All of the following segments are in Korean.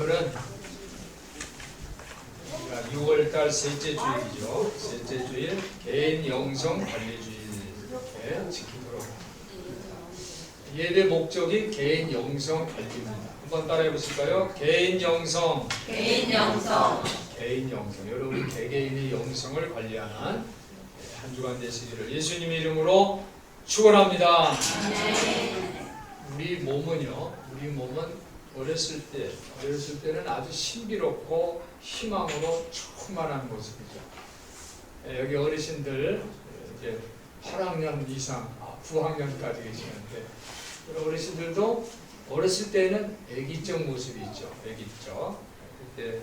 오늘은 6월달 셋째 주일이죠. 셋째 주일 개인 영성 관리주일 이렇게 지키도록 합니다. 예배 목적이 개인 영성 관리입니다. 한번 따라해 보실까요? 개인 영성. 개인 영성. 개인 영성. 여러분 개개인의 영성을 관리하는 한 주간 되시기를 예수님의 이름으로 축원합니다. 우리 몸은 어렸을 때는 아주 신비롭고 희망으로 충만한 모습이죠. 여기 어르신들 이제 8학년 이상, 9학년까지 계시는데 어르신들도 어렸을 때는 애기적 모습이 있죠. 애기적. 그때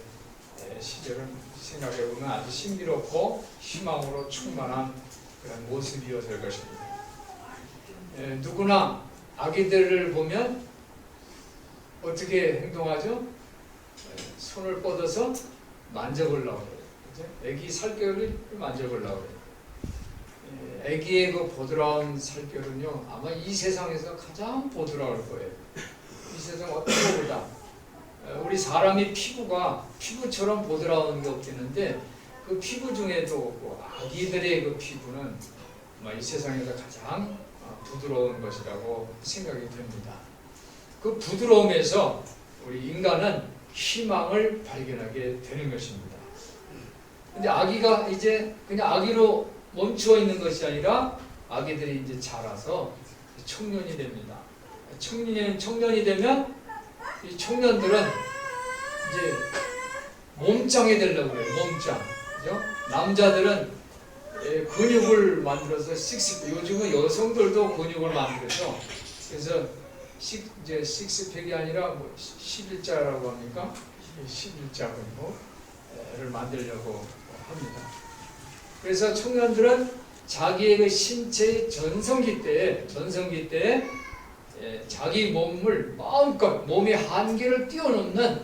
시절은 생각해 보면 아주 신비롭고 희망으로 충만한 그런 모습이어야 될 것입니다. 누구나 아기들을 보면 어떻게 행동하죠? 손을 뻗어서 만져보려고 그래요. 아기 살결을 만져보려고 그래요. 아기의 그 보드라운 살결은요, 아마 이 세상에서 가장 보드라울 거예요. 이 세상 어떤 것보다 우리 사람이 피부처럼 보드라운 게 없겠는데 그 피부 중에도 아기들의 그 피부는 아마 이 세상에서 가장 부드러운 것이라고 생각이 됩니다. 그 부드러움에서 우리 인간은 희망을 발견하게 되는 것입니다. 근데 아기가 이제 그냥 아기로 멈추어 있는 것이 아니라 아기들이 이제 자라서 청년이 됩니다. 청년이 되면 이 청년들은 이제 몸짱이 되려고 그래요. 몸짱. 그죠? 남자들은 근육을 만들어서 요즘은 여성들도 근육을 만들어서 그래서 이제 식스팩이 아니라 11자라고 합니까? 11자근육을 만들려고 합니다. 그래서 청년들은 자기의 그 신체의 전성기 때 자기 몸을 마음껏 몸의 한계를 뛰어넘는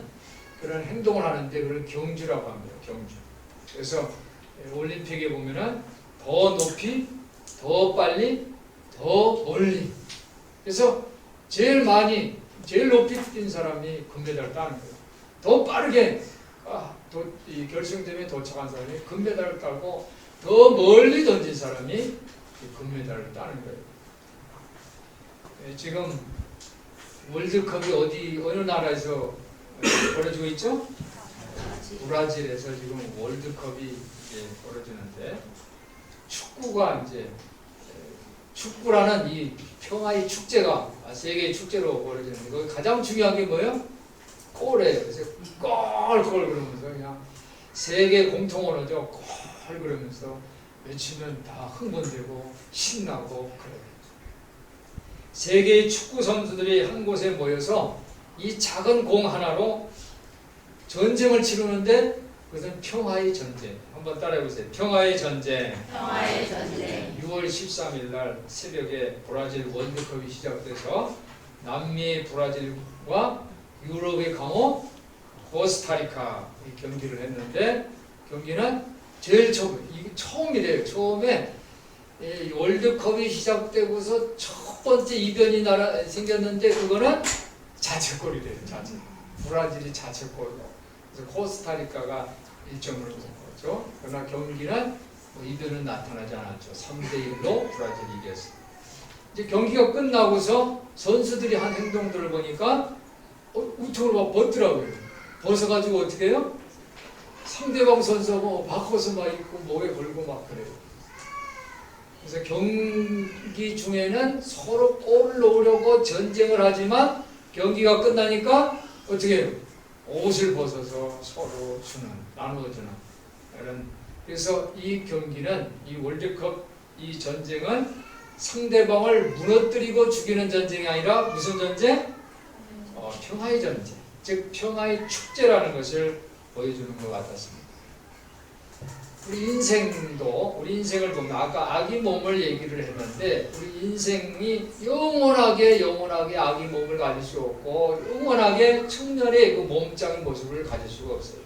그런 행동을 하는데 그걸 경주라고 합니다. 경주. 그래서 올림픽에 보면은 더 높이, 더 빨리, 더 멀리. 그래서 제일 높이 뛴 사람이 금메달을 따는 거예요. 더 빠르게 이 결승점에 도착한 사람이 금메달을 따고 더 멀리 던진 사람이 금메달을 따는 거예요. 지금 월드컵이 어느 나라에서 벌어지고 있죠? 브라질에서 지금 월드컵이 벌어지는데 축구라는 이 평화의 축제가 세계의 축제로 벌어지는데 거기 가장 중요한 게 뭐예요? 골이에요. 그래서 골 그러면서 그냥 세계 공통 언어죠. 골 그러면서 외치면 다 흥분되고 신나고 그래요. 세계의 축구 선수들이 한 곳에 모여서 이 작은 공 하나로 전쟁을 치르는데 그것은 평화의 전쟁. 한번 따라해보세요. 평화의 전쟁. 6월 13일 날 새벽에 브라질 월드컵이 시작돼서 남미 브라질과 유럽의 강호 코스타리카 경기를 했는데 경기는 제일 처음이래요. 처음에 월드컵이 시작되고서 첫 번째 이변이 생겼는데 그거는 자책골이래요. 브라질이 자책골로. 그래서 코스타리카가 1점을 본 거죠. 그러나 경기는 이변은 나타나지 않았죠. 3대1로 브라질이 이겼어요. 이제 경기가 끝나고서 선수들이 한 행동들을 보니까 우측으로 막 벗더라고요. 벗어가지고 어떻게 해요? 상대방 선수하고 바꿔서 막 입고 목에 걸고 막 그래요. 그래서 경기 중에는 서로 골을 넣으려고 전쟁을 하지만 경기가 끝나니까 어떻게 해요? 옷을 벗어서 서로 나누어주는 이런. 그래서 이 경기는 이 월드컵 이 전쟁은 상대방을 무너뜨리고 죽이는 전쟁이 아니라 무슨 전쟁? 평화의 전쟁. 즉 평화의 축제라는 것을 보여주는 것 같았습니다. 우리 인생을 보면 아까 아기 몸을 얘기를 했는데 우리 인생이 영원하게 아기 몸을 가질 수 없고 영원하게 청년의 그 몸짱의 모습을 가질 수가 없어요.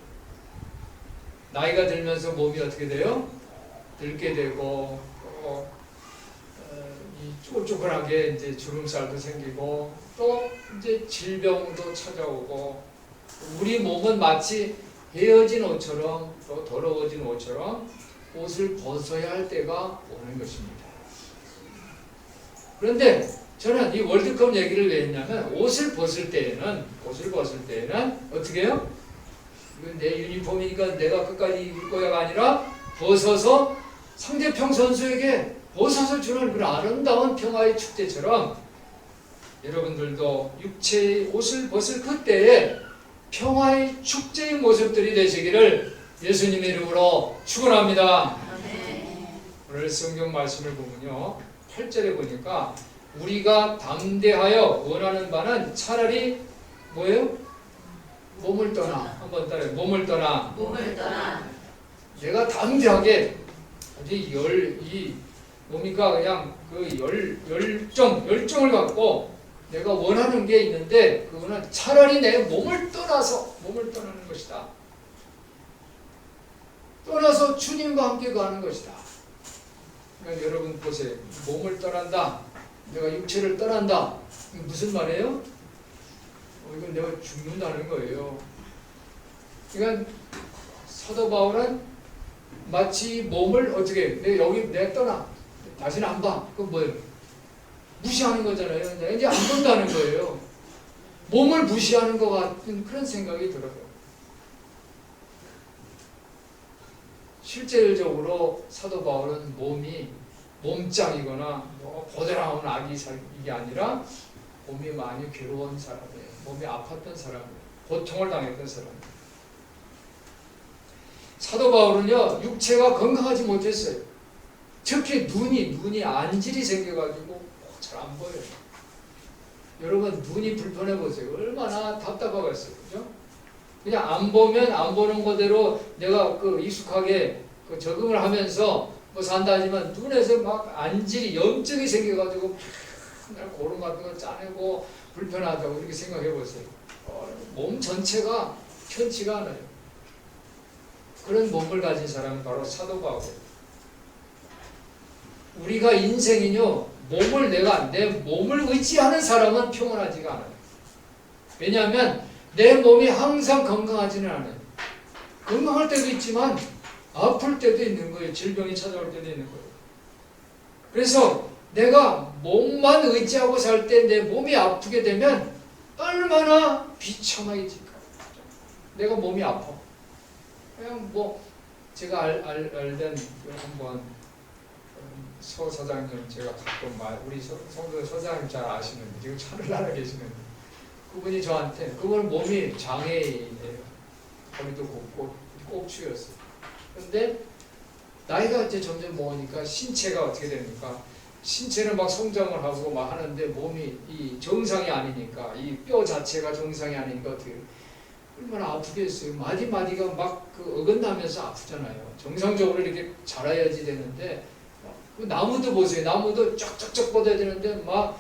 나이가 들면서 몸이 어떻게 돼요? 늙게 되고 쭈글쭈글하게 이제 주름살도 생기고 또 이제 질병도 찾아오고 우리 몸은 마치 헤어진 옷처럼 또 더러워진 옷처럼 옷을 벗어야 할 때가 오는 것입니다. 그런데 저는 이 월드컵 얘기를 왜 했냐면 옷을 벗을 때에는 어떻게 해요? 이건 내 유니폼이니까 내가 끝까지 입을 거야가 아니라 벗어서 상대편 선수에게 벗어서 주는 그런 아름다운 평화의 축제처럼 여러분들도 육체의 옷을 벗을 그때에 평화의 축제의 모습들이 되시기를 예수님의 이름으로 축원합니다. 오늘 성경 말씀을 보면요 8절에 보니까 우리가 담대하여 원하는 바는 차라리 뭐예요? 몸을 떠나. 한번 따라해요. 몸을 떠나. 내가 담대하게 이 뭡니까 그냥 그 열정을 갖고 내가 원하는 게 있는데 그거는 차라리 내 몸을 떠나는 것이다. 떠나서 주님과 함께 가는 것이다. 그러니까 여러분 보세요. 몸을 떠난다. 내가 육체를 떠난다. 이게 무슨 말이에요? 이건 내가 죽는다는 거예요. 그러니까 사도 바울은 마치 몸을 어떻게 내가 떠나. 다시는 안 봐. 그건 뭐예요? 무시하는 거잖아요. 이제 안 본다는 거예요. 몸을 무시하는 것 같은 그런 생각이 들어요. 실질적으로 사도 바울은 몸이 몸짱이거나 보드라운 이게 아니라 몸이 많이 괴로운 사람이에요. 몸이 아팠던 사람이에요. 고통을 당했던 사람이에요. 사도 바울은요 육체가 건강하지 못했어요. 특히 눈이 안질이 생겨가지고 잘 안 보여요. 여러분 눈이 불편해 보세요. 얼마나 답답하겠어요. 그죠? 그냥 안 보면 안 보는 거대로 내가 익숙하게 적응을 하면서 산다 하지만 눈에서 막 안질이 염증이 생겨가지고 맨날 고름 같은 거 짜내고 불편하다고 이렇게 생각해 보세요. 몸 전체가 편치가 않아요. 그런 몸을 가진 사람은 바로 사도 바울. 우리가 인생이요 내 몸을 의지하는 사람은 평온하지가 않아요. 왜냐하면 내 몸이 항상 건강하지는 않아요. 건강할 때도 있지만 아플 때도 있는 거예요. 질병이 찾아올 때도 있는 거예요. 그래서 내가 몸만 의지하고 살 때 내 몸이 아프게 되면 얼마나 비참해질까. 내가 몸이 아파. 그냥 제가 알던 한번 서 사장님 제가 가끔 우리 성도 서장님 잘 아시는데 지금 하늘나라 계시는데 그분이 저한테 그분 몸이 장애인이에요. 허리도 곱고 꼽추였어요. 그런데 나이가 이제 점점 먹으니까 신체가 어떻게 됩니까? 신체는 막 성장을 하고 막 하는데 몸이 이 정상이 아니니까 이 뼈 자체가 정상이 아니니까 어떻게 얼마나 아프겠어요. 마디마디가 막 어긋나면서 아프잖아요. 정상적으로 이렇게 자라야지 되는데 나무도 보세요. 나무도 쫙쫙쫙 뻗어야 되는데 막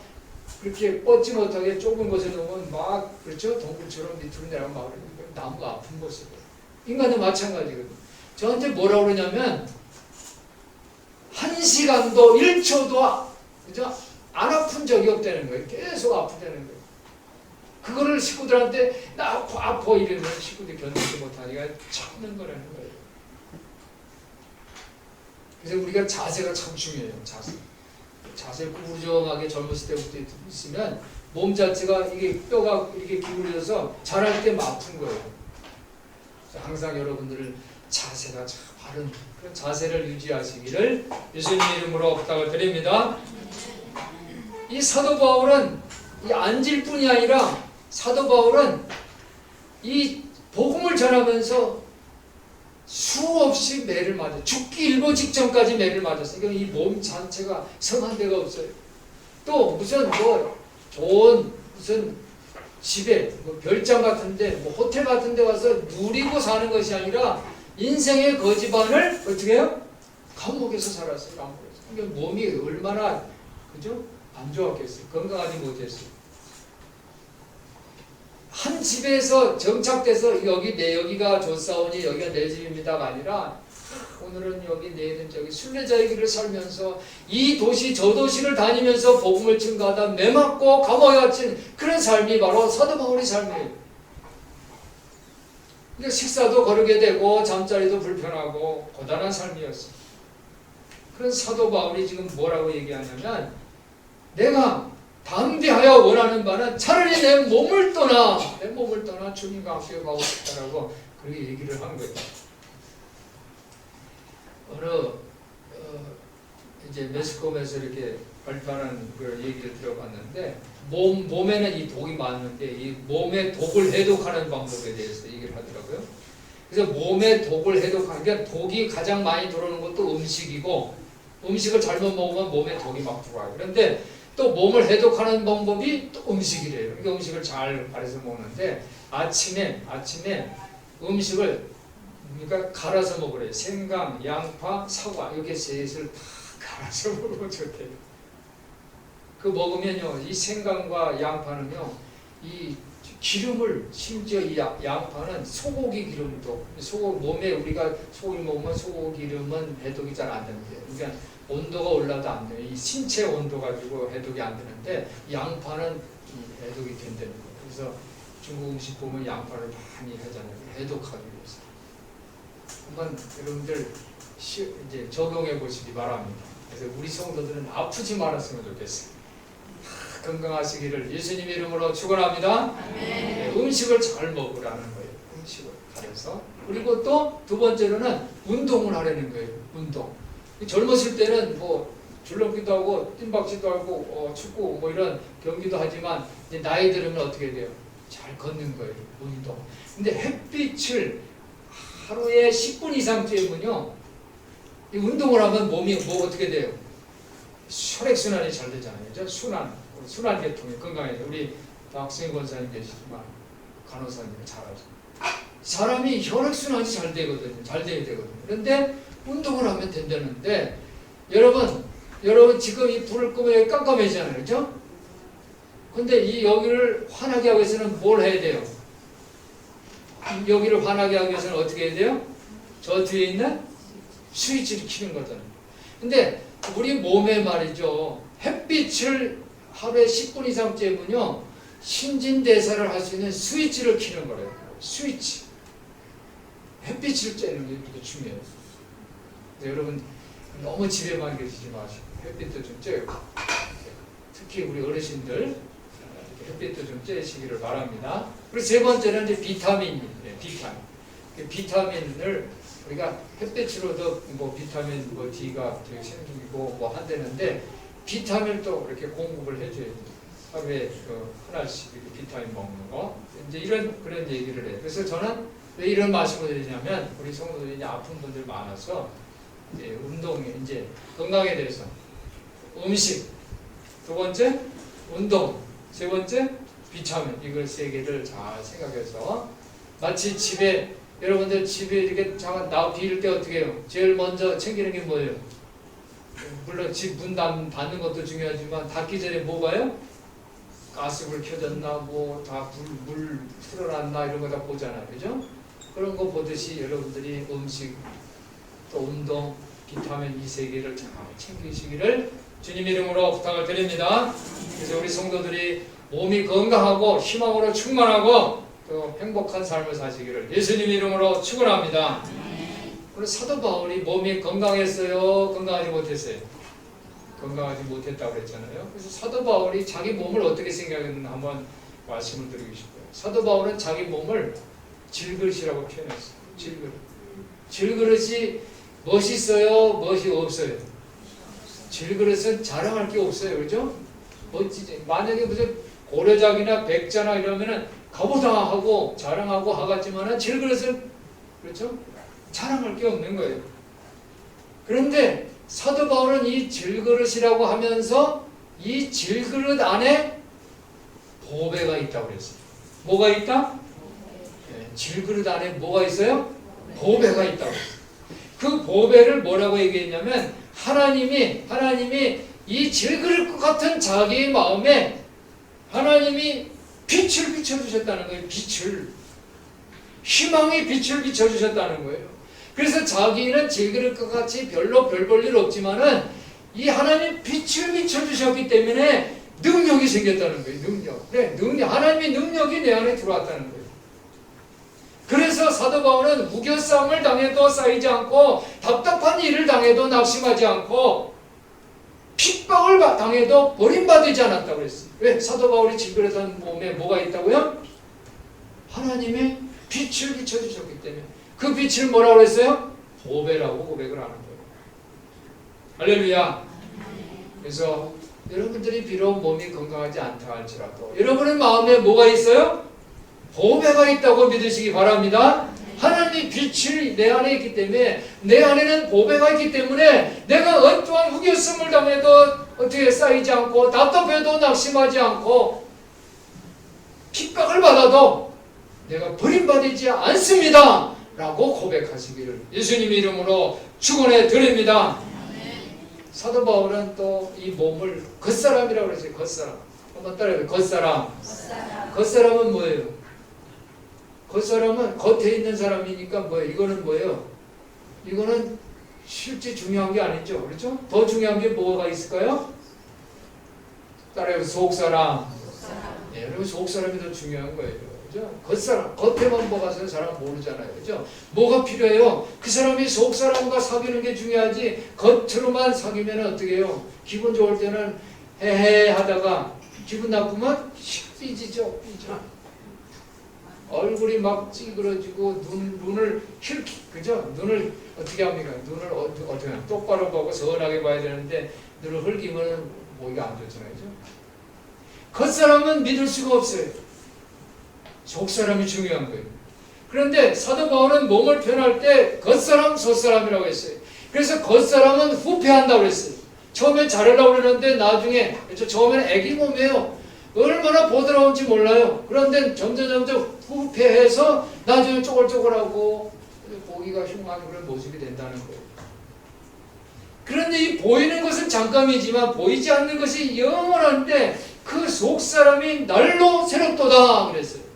그렇게 뻗지 못하게 좁은 곳에 놓으면 막 그렇죠? 동굴처럼 밑으로 내려가면 막 나무가 아픈 모습이에요. 인간도 마찬가지거든요. 저한테 뭐라고 그러냐면 1시간도 1초도 그죠? 안 아픈 적이 없다는 거예요. 계속 아프다는 거예요. 그거를 식구들한테 나 아파 이러면 식구들이 견디지 못하니까 참는 거라는 거예요. 그래서 우리가 자세가 참 중요해요. 자세 구부정하게 젊었을 때부터 있으면 몸 자체가 이게 뼈가 이렇게 기울여져서 자랄 때 아픈 거예요. 그래서 항상 여러분들을 자세가 참 바른 그런 자세를 유지하시기를 예수님 이름으로 부탁을 드립니다. 이 사도 바울은 이 안질 뿐이 아니라 사도 바울은 이 복음을 전하면서 수없이 매를 맞아 죽기 일보 직전까지 매를 맞았어요. 그러니까 이 몸 자체가 성한 데가 없어요. 또 무슨 좋은 무슨 집에 별장 같은데 호텔 같은데 와서 누리고 사는 것이 아니라 인생의 거지반을 어떻게 해요? 감옥에서 살았어요. 감옥에서. 그러니까 몸이 얼마나 그죠? 안 좋았겠어요. 건강하지 못했어요. 한 집에서 정착돼서 여기가 좋사오니 여기가 내 집입니다가 아니라 오늘은 여기 내일은 저기 순례자의 길을 살면서 이 도시 저 도시를 다니면서 복음을 증거하다 매맞고 감옥에 갇힌 그런 삶이 바로 사도 바울의 삶이에요. 근데 식사도 거르게 되고 잠자리도 불편하고 고단한 삶이었어. 그런 사도 바울이 지금 뭐라고 얘기하냐면 내가 담대하여 원하는 바는 차라리 내 몸을 떠나 주님과 함께 가고 싶다라고 그렇게 얘기를 한 거예요. 어느 이제 매스컴에서 이렇게 발표하는 그 얘기를 들어봤는데 몸에는 이 독이 많은데 이 몸의 독을 해독하는 방법에 대해서 얘기를 하더라고요. 그래서 몸의 독을 해독하는 게 독이 가장 많이 들어오는 것도 음식이고 음식을 잘못 먹으면 몸에 독이 막 들어와요. 그런데 또 몸을 해독하는 방법이 또 음식이래요. 그러니까 음식을 잘 갈아서 먹는데 아침에 음식을 그러니까 갈아서 먹으래요. 생강, 양파, 사과 이렇게 셋을 다 갈아서 먹으면 좋대요. 그 먹으면요, 이 생강과 양파는요, 이 기름을 심지어 이 양파는 소고기 기름도 몸에 우리가 소고기 먹으면 소고기 기름은 해독이 잘 안 된대요. 그러니까 온도가 올라도 안 돼요. 이 신체 온도 가지고 해독이 안 되는데 양파는 이 해독이 된다는 거예요. 그래서 중국 음식 보면 양파를 많이 하잖아요. 해독하기 위해서. 한번 여러분들 이제 적용해 보시기 바랍니다. 그래서 우리 성도들은 아프지 말았으면 좋겠어요. 건강하시기를 예수님 이름으로 축원합니다. 네, 음식을 잘 먹으라는 거예요. 음식을 가려서. 그리고 또 두 번째로는 운동을 하라는 거예요. 운동. 젊었을 때는 뭐 줄넘기도 하고 뜀박질도 하고 축구 뭐 이런 경기도 하지만 이제 나이 들으면 어떻게 돼요? 잘 걷는 거예요. 운동. 근데 햇빛을 하루에 10분 이상 쬐면요, 이 운동을 하면 몸이 뭐 어떻게 돼요? 혈액순환이 잘 되잖아요. 그죠? 순환계통이 건강해요. 우리 박승희 권사님 계시지만 간호사님 잘하죠. 사람이 혈액순환이 잘 되거든요. 잘 돼야 되거든요. 그런데 운동을 하면 된다는데 여러분 지금 이 불을 끄면 여기 깜깜해지잖아요. 그죠? 근데 이 여기를 환하게 하기 위해서는 뭘 해야 돼요? 여기를 환하게 하기 위해서는 어떻게 해야 돼요? 저 뒤에 있는 스위치를 켜는 거잖아요. 근데 우리 몸에 말이죠, 햇빛을 하루에 10분 이상 쬐면요 신진대사를 할 수 있는 스위치를 켜는 거래요. 스위치. 햇빛을 쬐는 게 되게 중요해요. 여러분 너무 집에만 계시지 마시고 햇빛도 좀 쬐요. 특히 우리 어르신들 햇빛도 좀 쬐시기를 바랍니다. 그리고 세 번째는 이제 비타민이에요. 비타민을 우리가 햇빛으로도 뭐 비타민 뭐 D가 되게 생기고 뭐 한다는데 비타민을 또 이렇게 공급을 해줘야 돼요. 하루에 하나씩 이렇게 비타민 먹는 거 이제 그런 얘기를 해요. 그래서 저는 왜 이런 말씀을 드리냐면 우리 성도들이 이제 아픈 분들 많아서 이제 운동에 이제 건강에 대해서 음식, 두 번째 운동, 세 번째 비타민 이걸 세 개를 잘 생각해서 마치 집에 여러분들 집에 이렇게 잠깐 비일 때 어떻게 해요? 제일 먼저 챙기는 게 뭐예요? 물론 집 문 닫는 것도 중요하지만 닫기 전에 뭐가요? 가스불 켜졌나 뭐 다 물 틀어놨나 이런 거 다 보잖아요. 그죠? 그런 거 보듯이 여러분들이 음식 또 운동 비타민 이 세 개를 잘 챙기시기를 주님 이름으로 부탁을 드립니다. 그래서 우리 성도들이 몸이 건강하고 희망으로 충만하고 또 행복한 삶을 사시기를 예수님 이름으로 축원합니다. 오늘 사도 바울이 몸이 건강했어요? 건강하지 못했어요? 건강하지 못했다고 그랬잖아요. 그래서 사도 바울이 자기 몸을 어떻게 생각했는지 한번 말씀을 드리고 싶어요. 사도 바울은 자기 몸을 질그릇이라고 표현했어요. 질그릇이 멋있어요? 멋이 없어요? 질그릇은 자랑할 게 없어요. 그죠? 멋지지. 만약에 무슨 고려작이나 백자나 이러면은 가보다 하고 자랑하고 하겠지만은 질그릇은 그렇죠? 자랑할 게 없는 거예요. 그런데 사도 바울은 이 질그릇이라고 하면서 이 질그릇 안에 보배가 있다고 그랬어요. 뭐가 있다? 네, 질그릇 안에 뭐가 있어요? 보배가 있다고 그랬어요. 그 보배를 뭐라고 얘기했냐면 하나님이 이 질그릇 같은 자기의 마음에 하나님이 빛을 비춰주셨다는 거예요. 희망의 빛을 비춰주셨다는 거예요. 그래서 자기는 질그릇과 같이 별로 별 볼 일 없지만은 이 하나님 빛을 비춰주셨기 때문에 능력이 생겼다는 거예요. 능력. 하나님의 능력이 내 안에 들어왔다는 거예요. 그래서 사도 바울은 우겨쌈을 당해도 쌓이지 않고 답답한 일을 당해도 낙심하지 않고 핍박을 당해도 버림받지 않았다고 그랬어요. 왜? 사도 바울이 질그릇한 몸에 뭐가 있다고요? 하나님의 빛을 비춰주셨기 때문에. 그 빛을 뭐라고 그랬어요? 보배라고 고백을 하는 거예요. 할렐루야. 그래서 여러분들이 비록 몸이 건강하지 않다 할지라도 여러분의 마음에 뭐가 있어요? 보배가 있다고 믿으시기 바랍니다. 하나님의 빛이 내 안에 있기 때문에, 내 안에는 보배가 있기 때문에 내가 어떠한 후겨움을 당해도 어떻게 쌓이지 않고 답답해도 낙심하지 않고 핍박을 받아도 내가 버림받지 않습니다 라고 고백하시기를 예수님 이름으로 축원해 드립니다. 사도 바울은 또 이 몸을 겉사람이라고 그러죠. 겉사람. 한번 따라해요. 겉사람. 겉사람은 뭐예요? 겉사람은 겉에 있는 사람이니까 뭐예요? 이거는 뭐예요? 이거는 실제 중요한 게 아니죠. 그렇죠? 더 중요한 게 뭐가 있을까요? 따라해요. 속사람. 네, 여러분 속사람이 더 중요한 거예요. 그죠? 겉사람. 겉에만 보고서는 사람 모르잖아요. 그죠? 뭐가 필요해요? 그 사람이 속사람과 사귀는 게 중요하지 겉으로만 사귀면 어떻게 해요? 기분 좋을 때는 헤헤 하다가 기분 나쁘면 삐지죠. 얼굴이 막 찌그러지고 눈을 그죠? 눈을 어떻게 합니까? 눈을 어떻게 하냐? 똑바로 보고 선하게 봐야 되는데 눈을 흘기면 보기가 안 좋잖아요. 그죠? 겉사람은 믿을 수가 없어요. 속사람이 중요한 거예요. 그런데 사도 바울은 몸을 표현할 때 겉사람, 속사람이라고 했어요. 그래서 겉사람은 후패한다고 했어요. 처음에 잘하려고 그러는데 나중에 처음에는 애기 몸이에요. 얼마나 보드라운지 몰라요. 그런데 점점 후패해서 나중에 쪼글쪼글하고 보기가 흉한 그런 모습이 된다는 거예요. 그런데 이 보이는 것은 잠깐이지만 보이지 않는 것이 영원한데 그 속사람이 날로 새롭도다 그랬어요.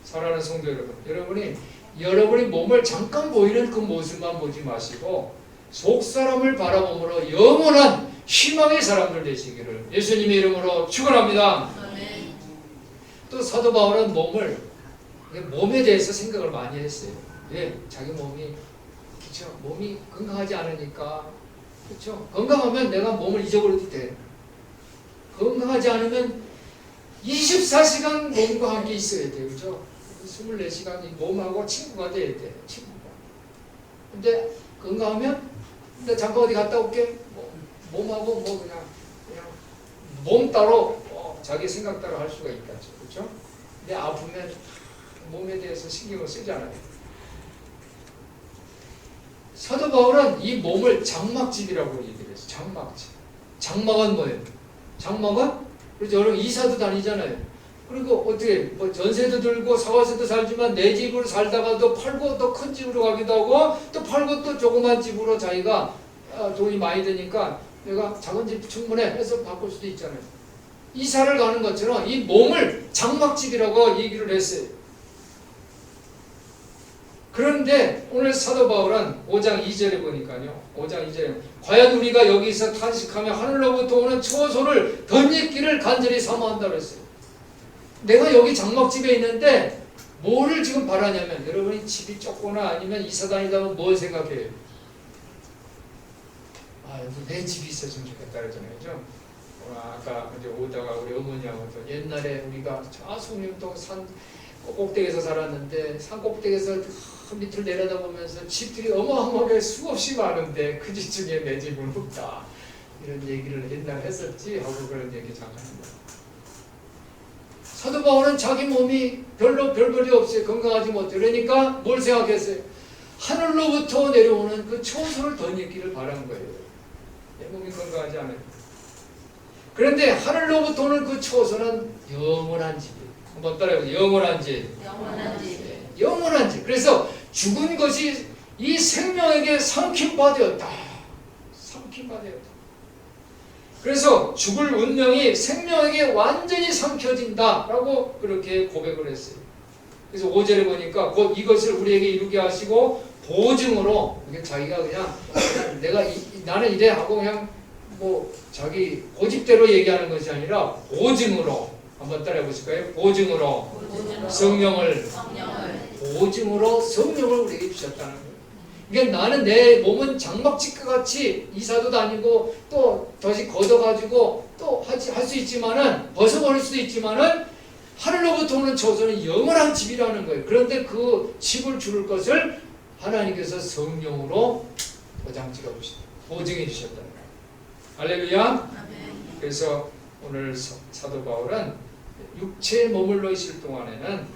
사랑하는 성도 여러분, 여러분이 몸을 잠깐 보이는 그 모습만 보지 마시고 속사람을 바라봄으로 영원한 희망의 사람들 되시기를 예수님의 이름으로 축원합니다. 또 사도 바울은 몸에 대해서 생각을 많이 했어요. 왜? 자기 몸이 그렇죠? 몸이 건강하지 않으니까 그렇죠? 건강하면 내가 몸을 잊어버려도 돼. 건강하지 않으면 24시간 몸과 함께 있어야 돼. 그죠? 24시간 몸하고 친구가 돼야 돼. 친구가. 근데 건강하면 나 잠깐 어디 갔다 올게. 몸하고 그냥 몸 따로 자기 생각 따로 할 수가 있겠죠. 그렇죠? 근데 아프면 몸에 대해서 신경을 쓰지 않아요. 사도 바울은 이 몸을 장막집이라고 얘기를 했어요. 장막집. 장막은 뭐예요? 장막은 그렇죠. 여러분 이사도 다니잖아요. 그리고 어떻게 전세도 들고 사과세도 살지만 내 집으로 살다가도 팔고 또 큰 집으로 가기도 하고 또 팔고 또 조그만 집으로 자기가 돈이 많이 드니까 내가 작은 집 충분해 해서 바꿀 수도 있잖아요. 이사를 가는 것처럼 이 몸을 장막집이라고 얘기를 했어요. 그런데 오늘 사도 바울은 5장 2절에 보니까요. 5장 2절에 과연 우리가 여기서 탄식하며 하늘로부터 오는 초소를 덧입기를 간절히 사모한다고 했어요. 내가 여기 장막집에 있는데 뭐를 지금 바라냐면 여러분이 집이 좁거나 아니면 이사 다니다면 뭘 생각해요? 내 집이 있었으면 좋겠다 그러잖아요. 그죠? 아까 이제 오다가 우리 어머니하고 또 옛날에 우리가 저 송림동 산 꼭대기에서 살았는데 산 꼭대기에서 밑을 내려다보면서 집들이 어마어마하게 수없이 많은데 그 집 중에 내 집은 없다. 이런 얘기를 옛날에 했었지 하고 그런 얘기 잠깐 합니다. 사도 바울은 자기 몸이 별로 별볼이 없어요. 건강하지 못해. 그러니까 뭘 생각했어요? 하늘로부터 내려오는 그 초소를 덧입기를 바란 거예요. 내 몸이 건강하지 않아요. 그런데 하늘로부터 오는 그 초소는 영원한 집이에요. 한번 따라해보세요. 영원한 집. 영원한 집. 네, 영원한 집. 그래서 죽은 것이 이 생명에게 삼킴바 되었다. 삼킴바 되었다. 그래서 죽을 운명이 생명에게 완전히 삼켜진다라고 그렇게 고백을 했어요. 그래서 5절에 보니까 곧 이것을 우리에게 이루게 하시고 보증으로 자기가 그냥 나는 이래 하고 그냥 자기 고집대로 얘기하는 것이 아니라 보증으로 한번 따라해 보실까요? 보증으로 보증으로 성령을 성령을 보증으로 성령을 우리에게 주셨다는 거예요. 그러니까 나는 내 몸은 장막집과 같이 이사도 다니고 또 다시 걷어가지고 또 할 수 있지만은 벗어버릴 수도 있지만은 하늘로부터 오는 저주는 영원한 집이라는 거예요. 그런데 그 집을 주를 것을 하나님께서 성령으로 보증해 주셨다는 거예요. 할렐루야. 아멘. 그래서 오늘 사도 바울은 육체에 머물러 있을 동안에는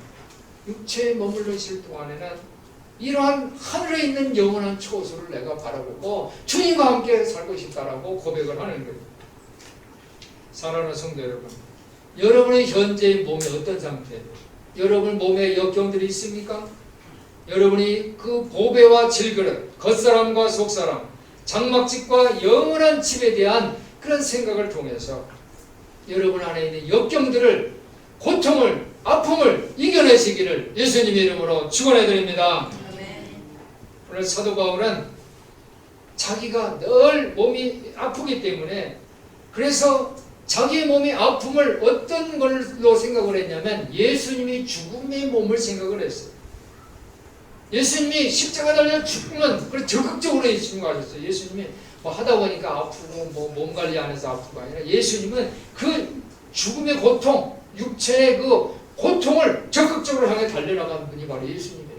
이러한 하늘에 있는 영원한 초소를 내가 바라보고 주님과 함께 살고 싶다라고 고백을 하는 거예요. 사랑하는 성도 여러분, 여러분의 현재의 몸이 어떤 상태예요? 여러분 몸에 역경들이 있습니까? 여러분이 그 보배와 질그릇, 겉사람과 속사람, 장막집과 영원한 집에 대한 그런 생각을 통해서 여러분 안에 있는 역경들을, 고통을, 아픔을 이겨내시기를 예수님의 이름으로 축원해 드립니다. 오늘 사도 바울은 자기가 늘 몸이 아프기 때문에 그래서 자기의 몸의 아픔을 어떤 걸로 생각을 했냐면 예수님이 죽음의 몸을 생각을 했어요. 예수님이 십자가 달려 죽으면 그래서 적극적으로 예수님 가셨어요. 예수님이 뭐 하다 보니까 아프고 뭐 몸 관리 안 해서 아프가 아니라 예수님은 그 죽음의 고통, 육체의 그 고통을 적극적으로 향해 달려나간 분이 바로 예수님이에요.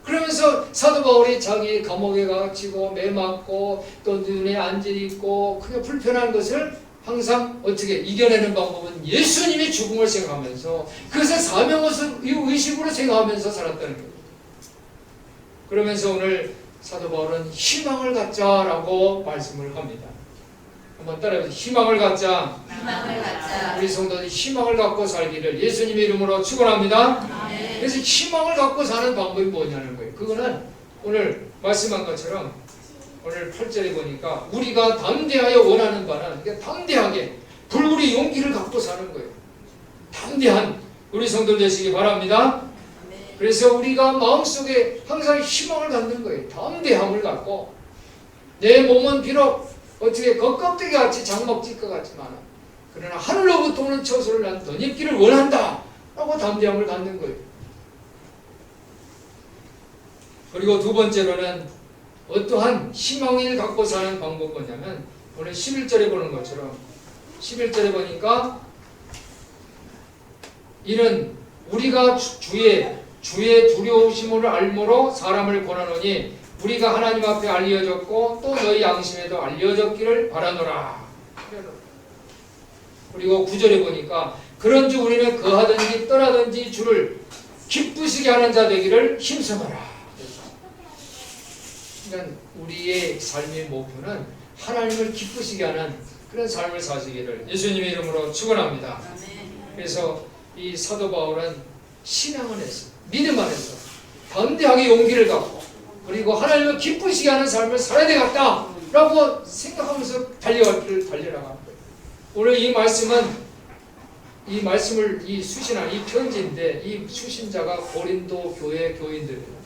그러면서 사도 바울이 자기 감옥에 갇히고 매 맞고 또 눈에 안질이 있고 크게 불편한 것을 항상 어떻게 이겨내는 방법은 예수님이 죽음을 생각하면서 그것을 사명의식으로 생각하면서 살았다는 거예요. 그러면서 오늘 사도 바울은 희망을 갖자라고 말씀을 합니다. 한번 따라해보세요. 희망을 갖자. 희망을 갖자. 우리 성도들이 희망을 갖고 살기를 예수님의 이름으로 축원합니다. 그래서 희망을 갖고 사는 방법이 뭐냐는 거예요. 그거는 오늘 말씀한 것처럼 오늘 8절에 보니까 우리가 담대하여 원하는 바는 그러니까 담대하게 불굴의 용기를 갖고 사는 거예요. 담대한 우리 성도들 되시기 바랍니다. 그래서 우리가 마음속에 항상 희망을 갖는 거예요. 담대함을 갖고 내 몸은 비록 어떻게 겉껍데기 같이 장막질 것 같지만 그러나 하늘로부터 오는 처소를 난 덧입기를 원한다 라고 담대함을 갖는 거예요. 그리고 두 번째로는 어떠한 희망을 갖고 사는 방법은 뭐냐면 오늘 11절에 보는 것처럼 11절에 보니까 이는 우리가 주의 두려우심을 알므로 사람을 권하노니 우리가 하나님 앞에 알려졌고 또 너희 양심에도 알려졌기를 바라노라. 그리고 9절에 보니까 그런즉 우리는 거하든지 떠나든지 주를 기쁘시게 하는 자 되기를 힘써봐라. 그러니까 우리의 삶의 목표는 하나님을 기쁘시게 하는 그런 삶을 사시기를 예수님의 이름으로 축원합니다. 그래서 이 사도 바울은 신앙을 했어, 믿음 안에서 담대하게 용기를 갖고 그리고 하나님을 기쁘시게 하는 삶을 살아야 되겠다라고 생각하면서 달려나가는 거예요. 오늘 이 말씀을 수신한 이 편지인데 이 수신자가 고린도 교회 교인들이에요.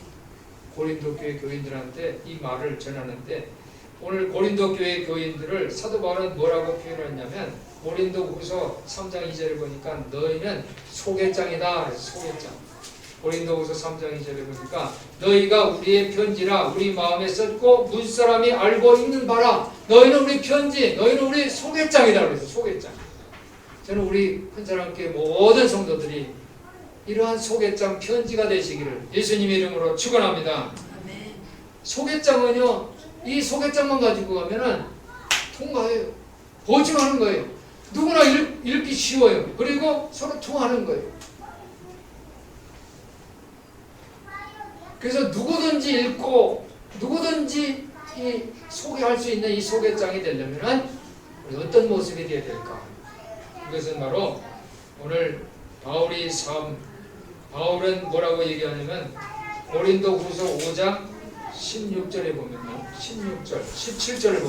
고린도 교회 교인들한테 이 말을 전하는데 오늘 고린도 교회 교인들을 사도 바울은 뭐라고 표현했냐면 고린도후서 3장 2절에 보니까 너희는 소개장이다. 소개장. 고린도후서 3장 2절에 보니까 너희가 우리의 편지라 우리 마음에 썼고 문사람이 알고 있는 바라. 너희는 우리 편지, 너희는 우리 소개장이다. 그래서 소개장. 저는 우리 한 사람께 모든 성도들이 이러한 소개장 편지가 되시기를 예수님의 이름으로 축원합니다. 소개장은요, 이 소개장만 가지고 가면은 통과해요. 보증하는 거예요. 누구나 읽기 쉬워요. 그리고 서로 통하는 거예요. 그래서 누구든지 읽고 누구든지 이 소개할 수 있는 이 소개장이 되려면은 우리 어떤 모습이 되어야 될까? 이것은 바로 오늘 바울은 뭐라고 얘기하냐면 고린도후서 5장 16절에 보면요. 17절을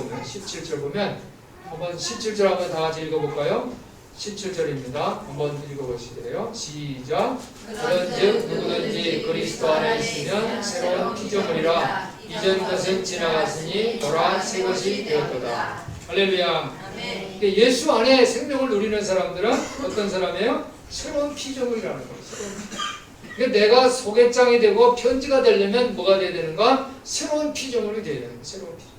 보면 한번 17절 한번 다 같이 읽어볼까요? 17절입니다. 한번 읽어보시게요. 시작. 그런즉 누구든지 그리스도 안에 있으면 새로운 피조물이라 이전 것은 지나갔으니 보라 새 것이 되었도다. 할렐루야. 그러니까 예수 안에 생명을 누리는 사람들은 어떤 사람이에요? 새로운 피조물이라는 거예요. 그러니까 내가 소개장이 되고 편지가 되려면 뭐가 돼야 되는가? 새로운 피조물이 돼야 되는 거예요. 새로운 피조물.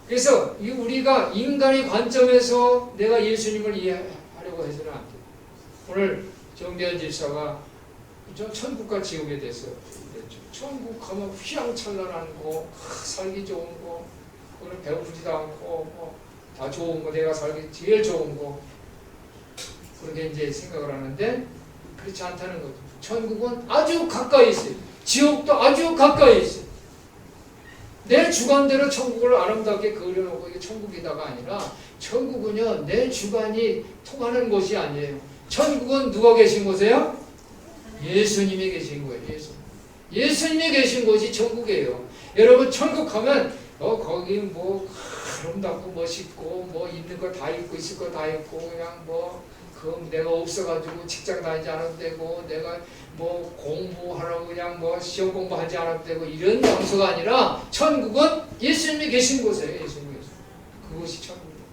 그래서 우리가 인간의 관점에서 내가 예수님을 이해하려고 해서는 안 돼요. 오늘 정대현 집사가 천국과 지옥에 대해서 천국 가면 휘황찬란한 거, 살기 좋은 거, 그거는 배고프지도 않고 다 좋은 거, 내가 살기 제일 좋은 거, 그렇게 이제 생각을 하는데 그렇지 않다는 거죠. 천국은 아주 가까이 있어요. 지옥도 아주 가까이 있어요. 내 주관대로 천국을 아름답게 그려놓고 이게 천국이다가 아니라 천국은요 내 주관이 통하는 곳이 아니에요. 천국은 누가 계신 곳이에요? 예수님이 계신 거예요. 예수님이 계신 곳이 천국이에요. 여러분 천국 가면 거기 뭐 아름답고 멋있고 뭐 있는 거 다 있고 있을 거 다 있고 그냥 뭐 그 내가 없어가지고 직장 다니지 않아도 되고 내가 뭐 공부하라고 그냥 뭐 시험 공부하지 않아도 되고 이런 장소가 아니라 천국은 예수님이 계신 곳이에요. 예수님이 계신 그곳이 천국이에요.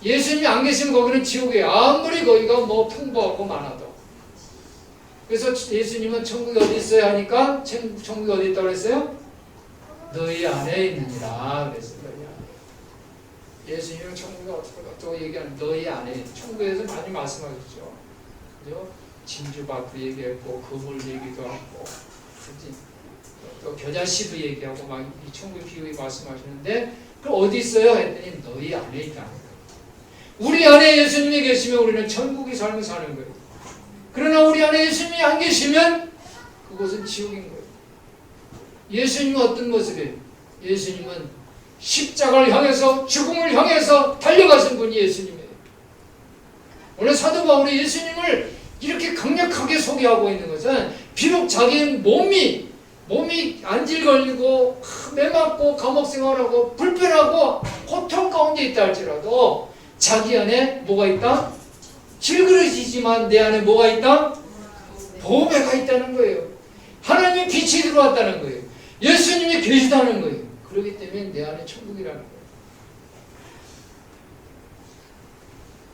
예수님이 안 계시면 거기는 지옥이에요. 아무리 거기가 뭐 풍부하고 많아도. 그래서 예수님은 천국이 어디 있어야 하니까 천국이 어디 있다고 그랬어요? 너희 안에 있느니라 그랬어요. 예수님은 천국이 어떻게 얘기하는 너희 안에 천국에서 많이 말씀하셨죠. 그죠? 진주밭도 얘기했고 그물 얘기도 하고 그치? 또 겨자씨도 얘기하고 막 이 천국의 비유에 말씀하시는데 그럼 어디 있어요? 했더니 너희 안에 있다는 거예요. 우리 안에 예수님이 계시면 우리는 천국의 삶을 사는 거예요. 그러나 우리 안에 예수님이 안 계시면 그곳은 지옥인 거예요. 예수님은 어떤 모습이에요? 예수님은 십자가를 향해서 죽음을 향해서 달려가신 분이 예수님이에요. 오늘 사도 바울이 예수님을 이렇게 강력하게 소개하고 있는 것은 비록 자기 몸이 안질걸리고 매맞고 감옥 생활하고 불편하고 고통 가운데 있다 할지라도 자기 안에 뭐가 있다? 질그러지지만 내 안에 뭐가 있다? 보배가 있다는 거예요. 하나님의 빛이 들어왔다는 거예요. 예수님이 계시다는 거예요. 그렇기 때문에 내 안에 천국이라는 거예요.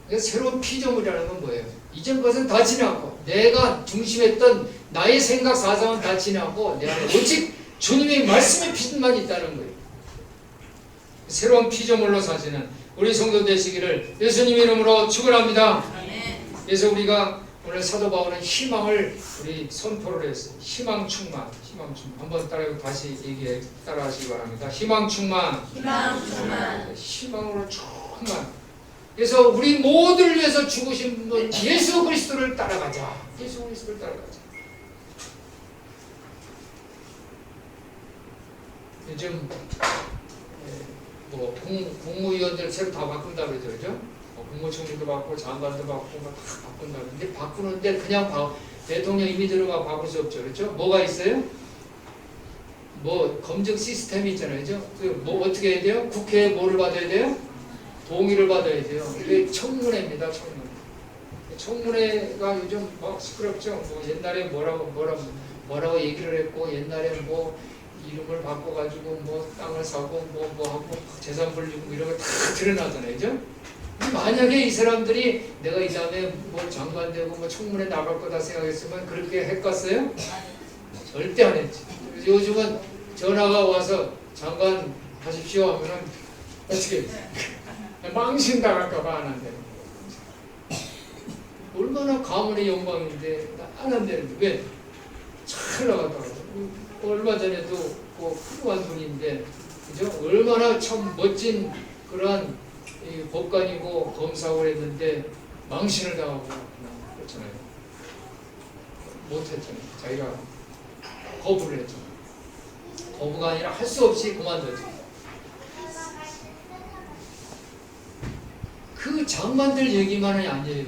그래서 새로운 피조물이라는 건 뭐예요? 이전 것은 다 지나고 내가 중심했던 나의 생각 사상은 다 지나고 내 안에 오직 주님의 말씀의 빛만 있다는 거예요. 새로운 피조물로 사시는 우리 성도 되시기를 예수님 이름으로 축원합니다. 그래서 우리가 오늘 사도 바울은 희망을 우리 선포를 했어요. 희망 충만. 한번 다시 따라하시기 바랍니다. 희망 충만. 희망으로 충만. 그래서 우리 모두를 위해서 죽으신 분 예수 그리스도를 따라가자. 예수 그리스도를 따라가자. 요즘 뭐 국무위원들 새로 다 바꾼다 그러죠, 그죠? 국무총리도 바꾸고 장관도 바꾸고 다 바꾼다. 근데 바꾸는데 그냥 대통령 이미 들어가 바꿀 수 없죠, 그렇죠? 뭐가 있어요? 뭐 검증 시스템이 있잖아요, 그죠? 뭐 어떻게 해야 돼요? 국회에 뭐를 받아야 돼요? 동의를 받아야 돼요. 그게 청문회입니다, 청문회. 청문회가 요즘 막 시끄럽죠. 뭐 옛날에 뭐라고 얘기를 했고 옛날에 뭐 이름을 바꿔가지고 뭐 땅을 사고 뭐 하고 재산 불리고 이런 거 다 드러나잖아요, 그죠? 만약에 이 사람들이 내가 이 다음에 뭐 장관 되고 뭐 청문회 나갈 거다 생각했으면 그렇게 했겠어요? 절대 안 했지. 요즘은 전화가 와서 장관 하십시오 하면은 어떻게 망신당할까봐 안 한다는 거예요. 얼마나 가문의 영광인데 안 한다는데 왜? 잘 나갔다고. 얼마 전에도 그 훌륭한 분인데 그죠? 얼마나 참 멋진 그러한 법관이고 검사를 했는데 망신을 당하고 그렇잖아요. 못했잖아요. 자기가 거부를 했잖아요. 거부가 아니라 할 수 없이 그만뒀죠. 그 장관들 얘기만은 아니에요.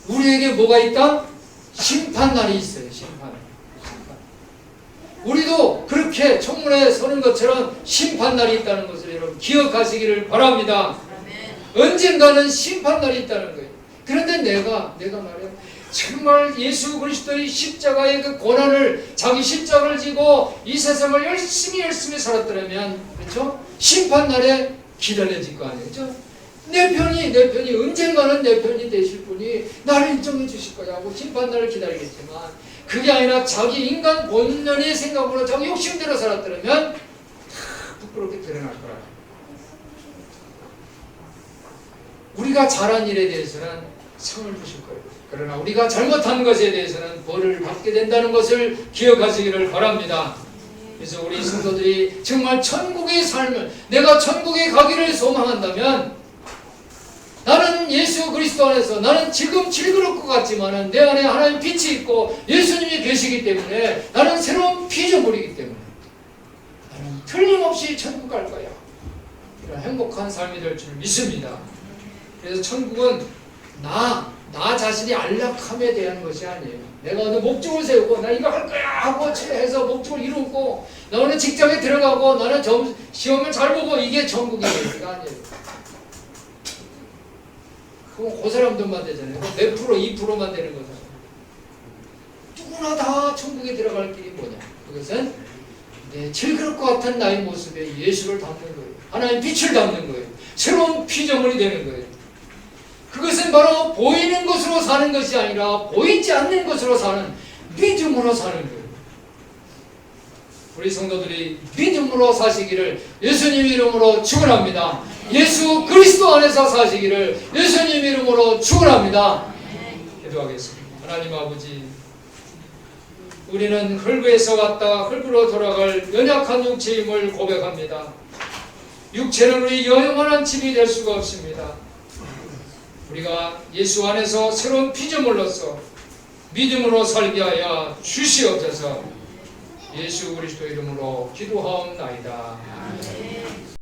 우리에게 뭐가 있다? 심판날이 있어요. 심판. 우리도 그렇게 청문회에 서는 것처럼 심판날이 있다는 것을 여러분 기억하시기를 바랍니다. 언젠가는 심판날이 있다는 거예요. 그런데 내가 말이야 정말 예수 그리스도의 십자가의 그 고난을 자기 십자가를 지고 이 세상을 열심히 살았더라면 그렇죠? 심판날에 기다려질 거 아니죠? 내 편이 언젠가는 내 편이 되실 분이 나를 인정해 주실 거야 하고 심판날을 기다리겠지만 그게 아니라 자기 인간 본연의 생각으로 자기 욕심대로 살았더라면 다 부끄럽게 드러날 거라. 우리가 잘한 일에 대해서는 상을 주실 거예요. 그러나 우리가 잘못한 것에 대해서는 벌을 받게 된다는 것을 기억하시기를 바랍니다. 그래서 우리 성도들이 정말 천국의 삶을, 내가 천국에 가기를 소망한다면 나는 예수 그리스도 안에서 나는 지금 질그럴 것 같지만 내 안에 하나님 빛이 있고 예수님이 계시기 때문에 나는 새로운 피조물이기 때문에 나는 틀림없이 천국 갈 거야. 이런 행복한 삶이 될 줄 믿습니다. 그래서 천국은 나 자신이 안락함에 대한 것이 아니에요. 내가 어느 목적을 세우고 나 이거 할 거야 하고 해서 목적을 이루고 나 오늘 직장에 들어가고 나는 시험을 잘 보고 이게 천국의 얘기가 아니에요. 그건 그 사람들만 되잖아요. 몇 프로, 2%만 되는 거잖아요. 누구나 다 천국에 들어갈 길이 뭐냐? 그것은 질그럴 것 같은 나의 모습에 예수를 담는 거예요. 하나님 빛을 담는 거예요. 새로운 피조물이 되는 거예요. 그것은 바로 보이는 것으로 사는 것이 아니라 보이지 않는 것으로 사는 믿음으로 사는 거예요. 우리 성도들이 믿음으로 사시기를 예수님 이름으로 축원합니다. 예수 그리스도 안에서 사시기를 예수님 이름으로 축원합니다. 기도하겠습니다. 하나님 아버지, 우리는 흙에서 왔다 흙으로 돌아갈 연약한 육체임을 고백합니다. 육체는 우리 영원한 집이 될 수가 없습니다. 우리가 예수 안에서 새로운 피조물로서 믿음으로 살게 하여 주시옵소서. 예수 그리스도 이름으로 기도하옵나이다.